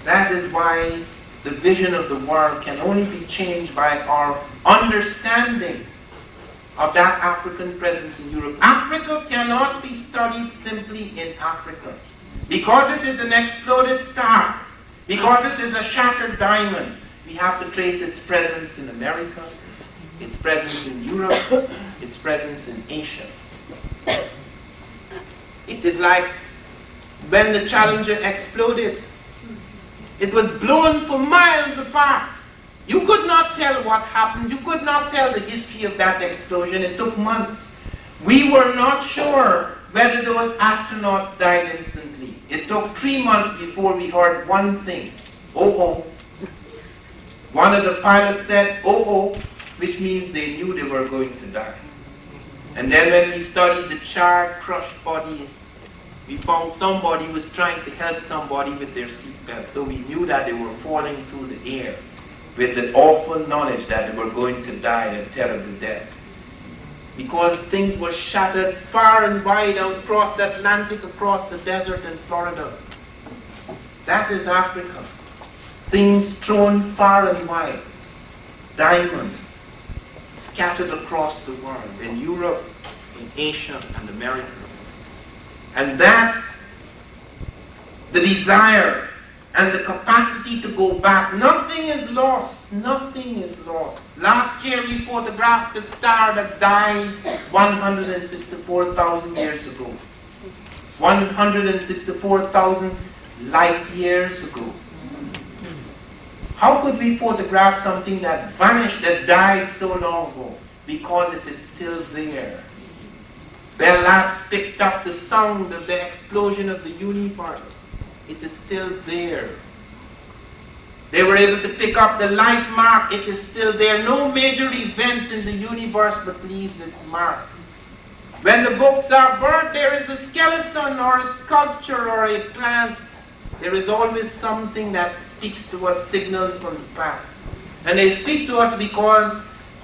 That is why the vision of the world can only be changed by our understanding of that African presence in Europe. Africa cannot be studied simply in Africa. Because it is an exploded star, because it is a shattered diamond, we have to trace its presence in America, its presence in Europe, its presence in Asia. It is like when the Challenger exploded. It was blown for miles apart. You could not tell what happened. You could not tell the history of that explosion. It took months. We were not sure whether those astronauts died instantly. It took 3 months before we heard one thing. Oh, oh. One of the pilots said, oh, oh, which means they knew they were going to die. And then when we studied the charred, crushed bodies, we found somebody was trying to help somebody with their seatbelt. So we knew that they were falling through the air with the awful knowledge that they were going to die a terrible death. Because things were shattered far and wide across the Atlantic, across the desert in Florida. That is Africa. Things thrown far and wide. Diamonds scattered across the world, in Europe, in Asia, and America. And that, the desire and the capacity to go back, nothing is lost, nothing is lost. Last year we photographed a star that died 164,000 years ago. 164,000 light years ago. How could we photograph something that vanished, that died so long ago? Because it is still there. Bell Labs picked up the sound of the explosion of the universe. It is still there. They were able to pick up the light mark. It is still there. No major event in the universe but leaves its mark. When the books are burnt, there is a skeleton or a sculpture or a plant. There is always something that speaks to us, signals from the past. And they speak to us because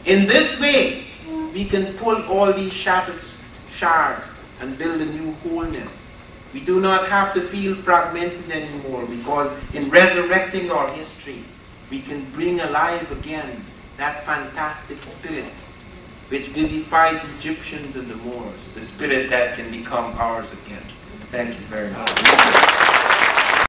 in this way we can pull all these shattered shards and build a new wholeness. We do not have to feel fragmented anymore, because in resurrecting our history, we can bring alive again that fantastic spirit which vivified the Egyptians and the Moors, the spirit that can become ours again. Thank you very much.